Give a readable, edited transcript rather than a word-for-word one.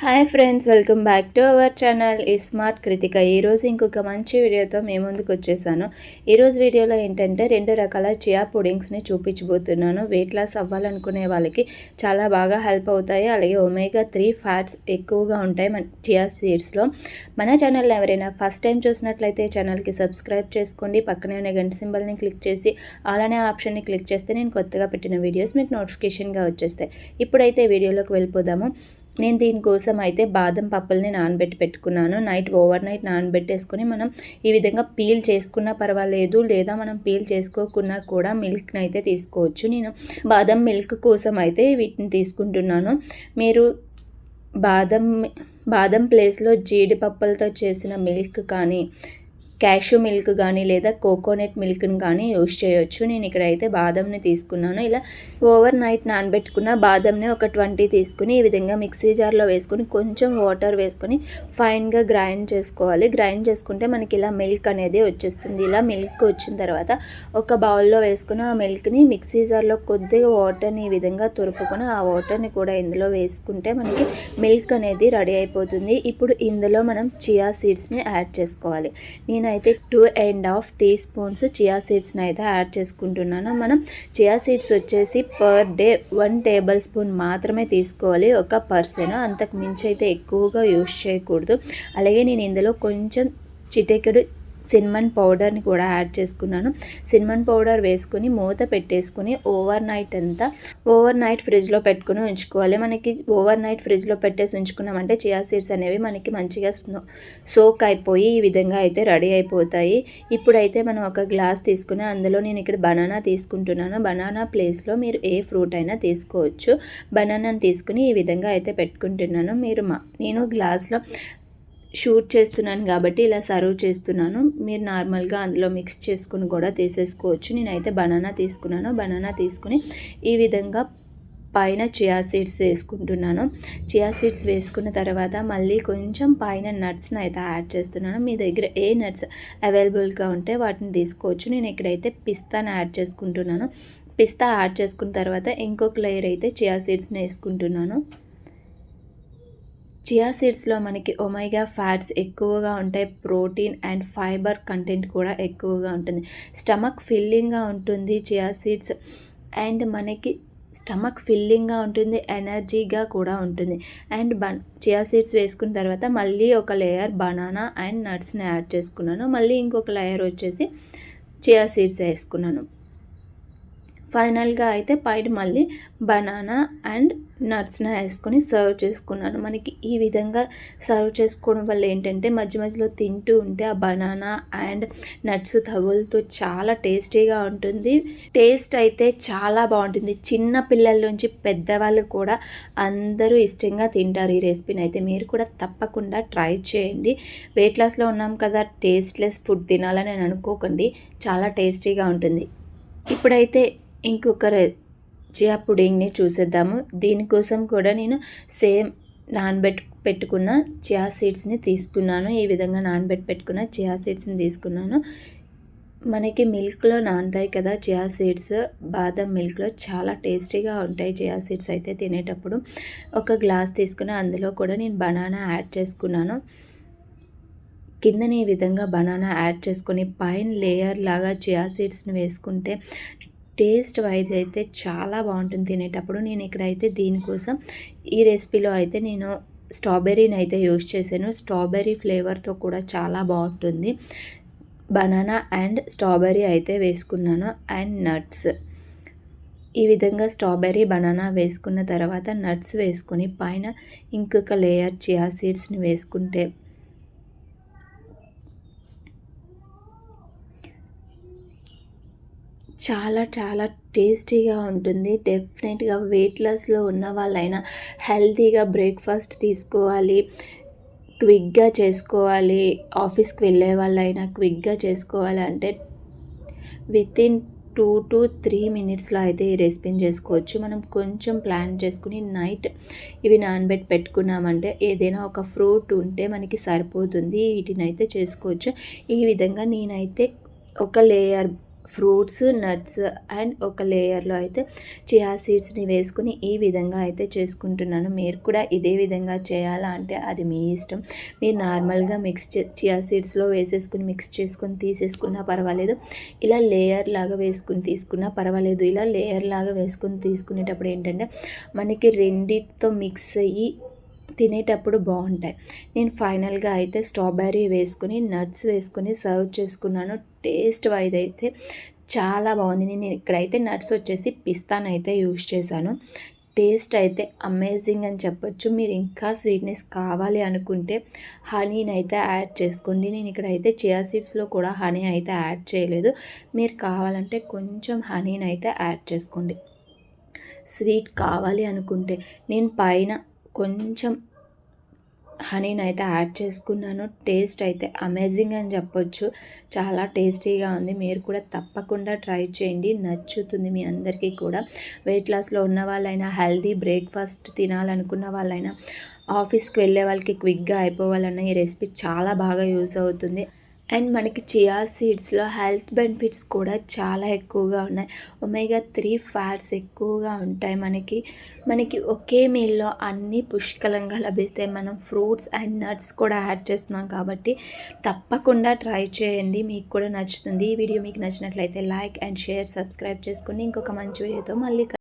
Hi friends, welcome back to our channel smart Krittika. ఈరోజు ఇంకొక మంచి వీడియోతో మేము ముందుకు వచ్చేసాను. ఈరోజు వీడియోలో ఏంటంటే 2 రకాల చియా పుడింగ్స్ని చూపించబోతున్నాను. వెయిట్ లాస్ అవ్వాలనుకునే వాళ్ళకి చాలా బాగా హెల్ప్ అవుతాయి. అలాగే ఒమేగా 3 ఫ్యాట్స్ ఎక్కువగా ఉంటాయి మన చియా సీడ్స్లో. మన ఛానల్ ఎవరైనా ఫస్ట్ టైం చూసినట్లయితే ఛానల్కి సబ్స్క్రైబ్ చేసుకోండి. పక్కనే ఉన్న గంట సింబల్ని క్లిక్ చేసి అలానే ఆప్షన్ని క్లిక్ చేస్తే నేను కొత్తగా పెట్టిన వీడియోస్ మీకు నోటిఫికేషన్గా వచ్చేస్తాయి. ఇప్పుడైతే వీడియోలోకి వెళ్ళిపోదాము. నేను దీనికోసం అయితే బాదం పప్పుల్ని నానబెట్టి పెట్టుకున్నాను. ఓవర్ నైట్ నానబెట్టేసుకొని మనం ఈ విధంగా పీల్ చేసుకున్నా పర్వాలేదు, లేదా మనం పీల్ చేసుకోకున్నా కూడా మిల్క్ని అయితే తీసుకోవచ్చు. నేను బాదం మిల్క్ కోసం అయితే వీటిని తీసుకుంటున్నాను. మీరు బాదం ప్లేస్లో జీడిపప్పులతో చేసిన మిల్క్ కానీ, క్యాష్యూ మిల్క్ కానీ, లేదా కోకోనట్ మిల్క్ని కానీ యూజ్ చేయొచ్చు. నేను ఇక్కడైతే బాదంని తీసుకున్నాను. ఇలా ఓవర్ నైట్ నానబెట్టుకున్న బాదంని ఒక 20 తీసుకుని ఈ విధంగా మిక్సీ జార్లో వేసుకొని కొంచెం వాటర్ వేసుకొని ఫైన్గా గ్రైండ్ చేసుకోవాలి. గ్రైండ్ చేసుకుంటే మనకి ఇలా మిల్క్ అనేది వచ్చేస్తుంది. ఇలా మిల్క్ వచ్చిన తర్వాత ఒక బౌల్లో వేసుకుని ఆ మిల్క్ని మిక్సీ జార్లో కొద్దిగా వాటర్ని ఈ విధంగా తురుపుకొని ఆ వాటర్ని కూడా ఇందులో వేసుకుంటే మనకి మిల్క్ అనేది రెడీ అయిపోతుంది. ఇప్పుడు ఇందులో మనం చియా సీడ్స్ని యాడ్ చేసుకోవాలి. నేనైతే 2.5 teaspoons చియా సీడ్స్ని అయితే యాడ్ చేసుకుంటున్నాను. మనం చియా సీడ్స్ వచ్చేసి పర్ డే 1 tablespoon మాత్రమే తీసుకోవాలి ఒక పర్సన్. అంతకు మించి అయితే ఎక్కువగా యూజ్ చేయకూడదు. అలాగే నేను ఇందులో కొంచెం చిటికెడు సిన్నమన్ పౌడర్ని కూడా యాడ్ చేసుకున్నాను. సిన్నమన్ పౌడర్ వేసుకుని మూత పెట్టేసుకుని ఓవర్ నైట్ ఫ్రిడ్జ్లో పెట్టుకుని ఉంచుకోవాలి. మనకి ఓవర్ నైట్ ఫ్రిడ్జ్లో పెట్టేసి ఉంచుకున్నామంటే చియా సీడ్స్ అనేవి మనకి మంచిగా సోక్ అయిపోయి ఈ విధంగా అయితే రెడీ అయిపోతాయి. ఇప్పుడైతే మనం ఒక గ్లాస్ తీసుకుని అందులో నేను ఇక్కడ బనానా తీసుకుంటున్నాను. బనానా ప్లేస్లో మీరు ఏ ఫ్రూట్ అయినా తీసుకోవచ్చు. బనానాని తీసుకుని ఈ విధంగా అయితే పెట్టుకుంటున్నాను. నేను గ్లాస్లో షూట్ చేస్తున్నాను కాబట్టి ఇలా సర్వ్ చేస్తున్నాను. మీరు నార్మల్గా అందులో మిక్స్ చేసుకుని కూడా తీసేసుకోవచ్చు. నేనైతే బనానా తీసుకున్నాను. బనానా తీసుకుని ఈ విధంగా పైన చియా సీడ్స్ వేసుకుంటున్నాను. చియా సీడ్స్ వేసుకున్న తర్వాత మళ్ళీ కొంచెం పైన నట్స్ని అయితే యాడ్ చేస్తున్నాను. మీ దగ్గర ఏ నట్స్ అవైలబుల్గా ఉంటే వాటిని తీసుకోవచ్చు. నేను ఇక్కడైతే పిస్తాని యాడ్ చేసుకుంటున్నాను. పిస్తా యాడ్ చేసుకున్న తర్వాత ఇంకొక లేయర్ అయితే చియా సీడ్స్ని వేసుకుంటున్నాను. చియా సీడ్స్లో మనకి ఒమేగా ఫ్యాట్స్ ఎక్కువగా ఉంటాయి. ప్రోటీన్ అండ్ ఫైబర్ కంటెంట్ కూడా ఎక్కువగా ఉంటుంది. స్టమక్ ఫిల్లింగ్గా ఉంటుంది చియా సీడ్స్. అండ్ మనకి స్టమక్ ఫిల్లింగ్గా ఉంటుంది, ఎనర్జీగా కూడా ఉంటుంది. అండ్ చియా సీడ్స్ వేసుకున్న తర్వాత మళ్ళీ ఒక లేయర్ బనానా అండ్ నట్స్ని యాడ్ చేసుకున్నాను. మళ్ళీ ఇంకొక లేయర్ వచ్చేసి చియా సీడ్స్ వేసుకున్నాను. ఫైనల్గా అయితే పైన మళ్ళీ బనానా అండ్ నట్స్ని వేసుకొని సర్వ్ చేసుకున్నాను. మనకి ఈ విధంగా సర్వ్ చేసుకోవడం వల్ల ఏంటంటే మధ్య మధ్యలో తింటూ ఉంటే ఆ బనానా అండ్ నట్స్ తగులుతూ చాలా టేస్టీగా ఉంటుంది. టేస్ట్ అయితే చాలా బాగుంటుంది. చిన్న పిల్లల నుంచి పెద్దవాళ్ళు కూడా అందరూ ఇష్టంగా తింటారు. ఈ రెసిపీని అయితే మీరు కూడా తప్పకుండా ట్రై చేయండి. వెయిట్ లాస్లో ఉన్నాం కదా, టేస్ట్లెస్ ఫుడ్ తినాలని నేను అనుకోకండి, చాలా టేస్టీగా ఉంటుంది. ఇప్పుడైతే ఇంకొక చియా పుడింగ్ని చూసేద్దాము. దీనికోసం కూడా నేను సేమ్ పెట్టుకున్న చియా సీడ్స్ని తీసుకున్నాను. ఈ విధంగా పెట్టుకున్న చియా సీడ్స్ని తీసుకున్నాను. మనకి మిల్క్లో నానతాయి కదా చియా సీడ్స్, బాదం మిల్క్లో చాలా టేస్టీగా ఉంటాయి చియా సీడ్స్ అయితే తినేటప్పుడు. ఒక గ్లాస్ తీసుకుని అందులో కూడా నేను బనానా యాడ్ చేసుకున్నాను. కిందని ఈ విధంగా బనానా యాడ్ చేసుకొని పైన లేయర్ లాగా చియా సీడ్స్ని వేసుకుంటే టేస్ట్ వైజ్ అయితే చాలా బాగుంటుంది తినేటప్పుడు. నేను ఇక్కడైతే దీనికోసం ఈ రెసిపీలో అయితే నేను స్ట్రాబెర్రీని అయితే యూజ్ చేశాను. స్ట్రాబెర్రీ ఫ్లేవర్తో కూడా చాలా బాగుంటుంది. బనానా అండ్ స్ట్రాబెర్రీ అయితే వేసుకున్నాను అండ్ నట్స్. ఈ విధంగా స్ట్రాబెర్రీ బనానా వేసుకున్న తర్వాత నట్స్ వేసుకొని పైన ఇంకొక లేయర్ చియా సీడ్స్ని వేసుకుంటే చాలా చాలా టేస్టీగా ఉంటుంది. డెఫినెట్గా వెయిట్ లాస్లో ఉన్న వాళ్ళైనా హెల్తీగా బ్రేక్ఫాస్ట్ తీసుకోవాలి, క్విక్గా చేసుకోవాలి, ఆఫీస్కి వెళ్ళే వాళ్ళైనా క్విక్గా చేసుకోవాలి అంటే వితిన్ 2 to 3 minutesలో అయితే ఈ రెసిపీని చేసుకోవచ్చు. మనం కొంచెం ప్లాన్ చేసుకుని నైట్ ఇవి పెట్టుకున్నామంటే ఏదైనా ఒక ఫ్రూట్ ఉంటే మనకి సరిపోతుంది. వీటిని అయితే చేసుకోవచ్చు. ఈ విధంగా నేనైతే ఒక లేయర్ ఫ్రూట్స్, నట్స్ అండ్ ఒక లేయర్‌లో అయితే చియా సీడ్స్‌ని వేసుకొని ఈ విధంగా అయితే చేసుకుంటున్నాను. మీరు కూడా ఇదే విధంగా చేయాలా అంటే అది మీ ఇష్టం. మీరు నార్మల్‌గా చియా సీడ్స్‌లో వేసేసుకొని మిక్స్ చేసుకొని తీసేసుకున్నా పర్వాలేదు. ఇలా లేయర్ లాగా వేసుకొని తీసుకున్నా పర్వాలేదు. ఇలా లేయర్ లాగా వేసుకొని తీసుకునేటప్పుడు ఏంటంటే మనకి రెండిటితో మిక్స్ అయ్యి తినేటప్పుడు బాగుంటాయి. నేను ఫైనల్‌గా అయితే స్ట్రాబెర్రీ వేసుకొని, నట్స్ వేసుకొని సర్వ్ చేసుకున్నాను. టేస్ట్ వైజ్ అయితే చాలా బాగుంది. నేను ఇక్కడైతే నట్స్ వచ్చేసి పిస్తానైతే యూజ్ చేశాను. టేస్ట్ అయితే అమేజింగ్ అని చెప్పొచ్చు. మీరు ఇంకా స్వీట్‌నెస్ కావాలి అనుకుంటే హనీనైతే యాడ్ చేసుకోండి. నేను ఇక్కడైతే చియా సీడ్స్‌లో కూడా హనీ అయితే యాడ్ చేయలేదు. మీరు కావాలంటే కొంచెం హనీనైతే యాడ్ చేసుకోండి. స్వీట్ కావాలి అనుకుంటే నేను పైన కొంచెం హనీనైతే యాడ్ చేసుకున్నాను. టేస్ట్ అయితే అమేజింగ్ అని చెప్పొచ్చు. చాలా టేస్టీగా ఉంది. మీరు కూడా తప్పకుండా ట్రై చేయండి. నచ్చుతుంది మీ అందరికీ కూడా. వెయిట్ లాస్‌లో ఉన్న వాళ్ళైనా, హెల్తీ బ్రేక్‌ఫాస్ట్ తినాలనుకున్న వాళ్ళైనా, ఆఫీస్‌కి వెళ్ళే వాళ్ళకి క్విక్‌గా అయిపోవాలన్నా ఈ రెసిపీ చాలా బాగా యూజ్ అవుతుంది. అండ్ మనకి చియా సీడ్స్‌లో హెల్త్ బెనిఫిట్స్ కూడా చాలా ఎక్కువగా ఉన్నాయి. ఒమేగా 3 ఫ్యాట్స్ ఎక్కువగా ఉంటాయి మనకి ఒకే మీల్‌లో అన్నీ పుష్కలంగా లభిస్తాయి. మనం ఫ్రూట్స్ అండ్ నట్స్ కూడా యాడ్ చేస్తున్నాం కాబట్టి తప్పకుండా ట్రై చేయండి. మీకు కూడా నచ్చుతుంది. ఈ వీడియో మీకు నచ్చినట్లయితే లైక్ అండ్ షేర్, సబ్స్క్రైబ్ చేసుకోండి. ఇంకొక మంచి వీడియోతో మళ్ళీ